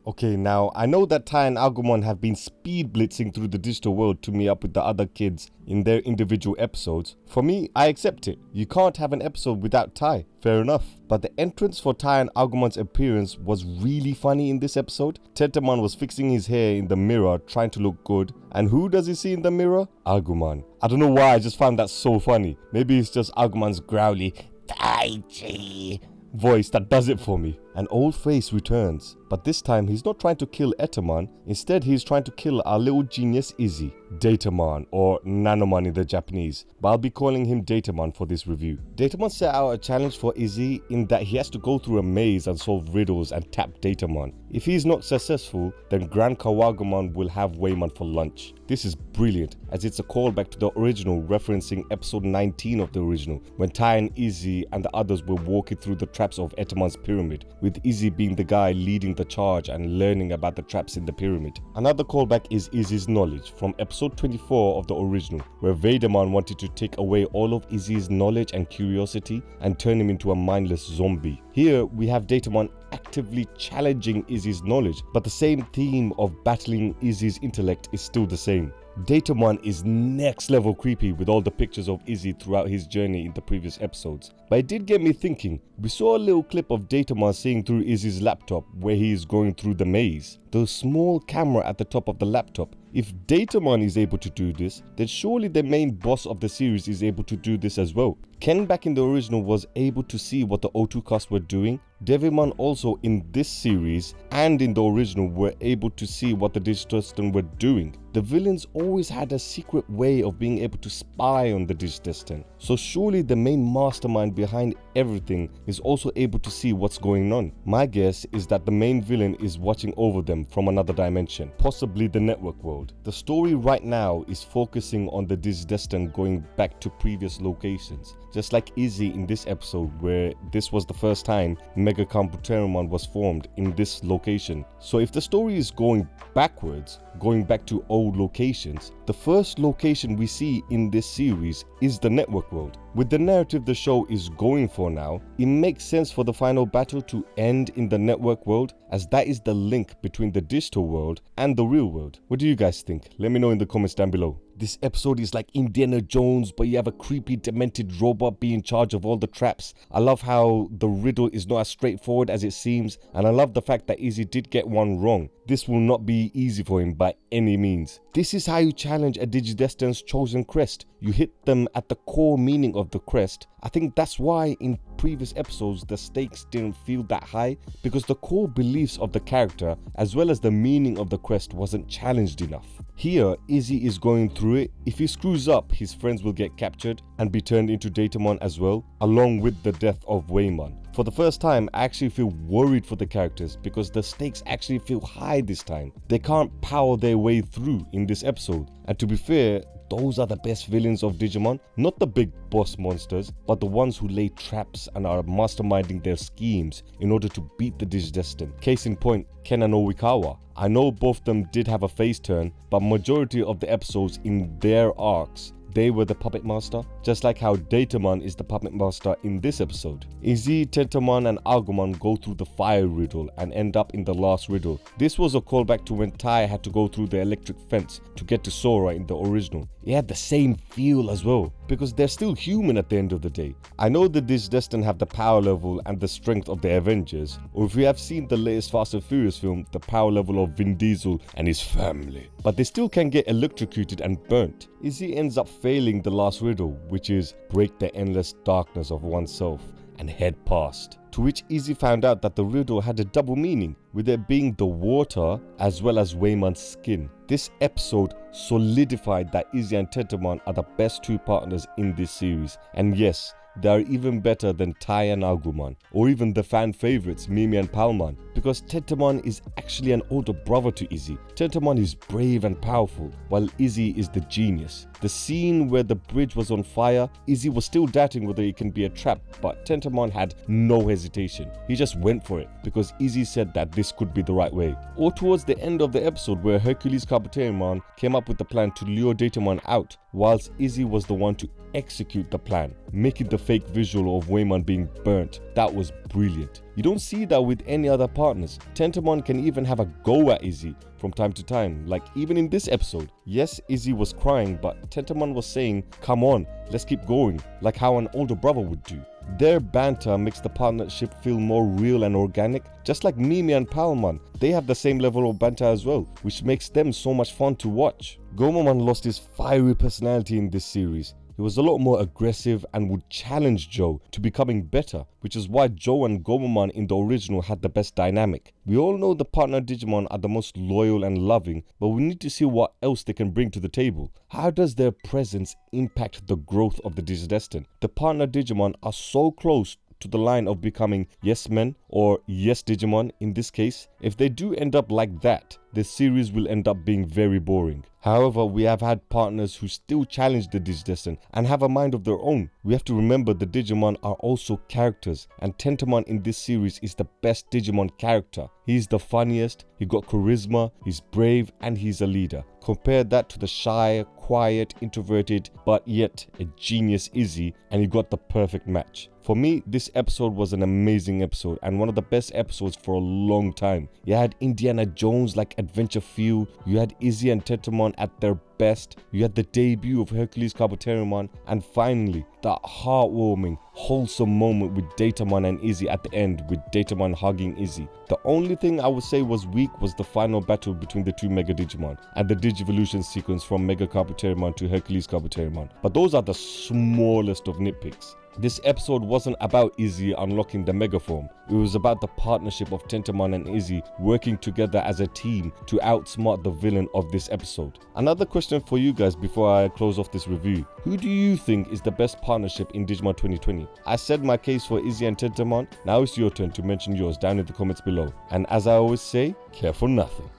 Okay, now I know that Tai and Agumon have been speed blitzing through the digital world to meet up with the other kids in their individual episodes. For me, I accept it. You can't have an episode without Tai. Fair enough. But the entrance for Tai and Agumon's appearance was really funny in this episode. Tentomon was fixing his hair in the mirror, trying to look good. And who does he see in the mirror? Agumon. I don't know why, I just found that so funny. Maybe it's just Agumon's growly Tai voice that does it for me. An old face returns, but this time he's not trying to kill Etamon. Instead, he's trying to kill our little genius Izzy, Datamon, or Nanomon in the Japanese, but I'll be calling him Datamon for this review. Datamon set out a challenge for Izzy in that he has to go through a maze and solve riddles and tap Datamon. If he's not successful, then GranKuwagomon will have Waymon for lunch. This is brilliant, as it's a callback to the original, referencing episode 19 of the original, when Tai and Izzy and the others were walking through the traps of Etamon's pyramid, with Izzy being the guy leading the charge and learning about the traps in the pyramid. Another callback is Izzy's knowledge from episode 24 of the original, where Vaderman wanted to take away all of Izzy's knowledge and curiosity and turn him into a mindless zombie. Here we have Datamon actively challenging Izzy's knowledge, but the same theme of battling Izzy's intellect is still the same. Datamon is next level creepy with all the pictures of Izzy throughout his journey in the previous episodes. But it did get me thinking. We saw a little clip of Datamon seeing through Izzy's laptop where he is going through the maze. The small camera at the top of the laptop. If Datamon is able to do this, then surely the main boss of the series is able to do this as well. Ken back in the original was able to see what the O2 cast were doing. Devimon also in this series and in the original were able to see what the Digidestined were doing. The villains always had a secret way of being able to spy on the Digidestined. So surely the main mastermind behind everything is also able to see what's going on. My guess is that the main villain is watching over them from another dimension, possibly the network world. The story right now is focusing on the Digidestined going back to previous locations, just like Izzy in this episode, where this was the first time MegaKabuterimon was formed in this location. So if the story is going backwards, going back to old locations, the first location we see in this series is the network world. With the narrative the show is going for now, it makes sense for the final battle to end in the network world, as that is the link between the digital world and the real world. What do you guys think? Let me know in the comments down below. This episode is like Indiana Jones, but you have a creepy demented robot being in charge of all the traps. I love how the riddle is not as straightforward as it seems, and I love the fact that Izzy did get one wrong. This will not be easy for him by any means. This is how you challenge a Digidestined's chosen crest. You hit them at the core meaning of the crest. I think that's why in previous episodes the stakes didn't feel that high, because the core beliefs of the character as well as the meaning of the crest wasn't challenged enough. Here, Izzy is going through it. If he screws up, his friends will get captured and be turned into Datamon as well, along with the death of Waymon. For the first time, I actually feel worried for the characters because the stakes actually feel high this time. They can't power their way through in this episode. And to be fair, those are the best villains of Digimon, not the big boss monsters, but the ones who lay traps and are masterminding their schemes in order to beat the Digidestined. Case in point, Ken and Oikawa. I know both of them did have a face turn, but majority of the episodes in their arcs, they were the puppet master, just like how Datamon is the puppet master in this episode. Izzy, Tentomon and Agumon go through the fire riddle and end up in the last riddle. This was a callback to when Tai had to go through the electric fence to get to Sora in the original. It had the same feel as well, because they're still human at the end of the day. I know the Digidestined have the power level and the strength of the Avengers, or if you have seen the latest Fast and Furious film, the power level of Vin Diesel and his family. But they still can get electrocuted and burnt. Izzy ends up failing the last riddle, which is break the endless darkness of oneself and head past. To which Izzy found out that the riddle had a double meaning, with it being the water as well as Waymon's skin. This episode solidified that Izzy and Tentomon are the best two partners in this series, and yes, they are even better than Tai and Agumon, or even the fan favorites Mimi and Palmon, because Tentomon is actually an older brother to Izzy. Tentomon is brave and powerful, while Izzy is the genius. The scene where the bridge was on fire, Izzy was still doubting whether it can be a trap, but Tentomon had no hesitation. He just went for it, because Izzy said that this could be the right way. Or towards the end of the episode where HerculesKabuterimon came up with the plan to lure Datamon out, whilst Izzy was the one to execute the plan, making the fake visual of Waymon being burnt. That was brilliant. You don't see that with any other partners. Tentomon can even have a go at Izzy from time to time, like even in this episode. Yes, Izzy was crying, but Tentomon was saying, "Come on, let's keep going," like how an older brother would do. Their banter makes the partnership feel more real and organic, just like Mimi and Palmon. They have the same level of banter as well, which makes them so much fun to watch. Gomamon lost his fiery personality in this series. He was a lot more aggressive and would challenge Joe to becoming better, which is why Joe and Gomamon in the original had the best dynamic. We all know the partner Digimon are the most loyal and loving, but we need to see what else they can bring to the table. How does their presence impact the growth of the Digidestined? The partner Digimon are so close to the line of becoming yes men or yes Digimon in this case. If they do end up like that, the series will end up being very boring. However, we have had partners who still challenge the Digidestined and have a mind of their own. We have to remember the Digimon are also characters, and Tentomon in this series is the best Digimon character. He's the funniest, he got charisma, he's brave, and he's a leader. Compare that to the shy, quiet, introverted, but yet a genius Izzy, and you got the perfect match. For me, this episode was an amazing episode and one of the best episodes for a long time. You had Indiana Jones like adventure feel, you had Izzy and Tentomon at their best, you had the debut of HerculesKabuterimon, and finally that heartwarming, wholesome moment with Datamon and Izzy at the end, with Datamon hugging Izzy. The only thing I would say was weak was the final battle between the two Mega Digimon and the Digivolution sequence from MegaKabuterimon to HerculesKabuterimon, but those are the smallest of nitpicks. This episode wasn't about Izzy unlocking the Mega Form. It was about the partnership of Tentomon and Izzy working together as a team to outsmart the villain of this episode. Another question for you guys before I close off this review. Who do you think is the best partnership in Digimon 2020? I said my case for Izzy and Tentomon. Now it's your turn to mention yours down in the comments below. And as I always say, care for nothing.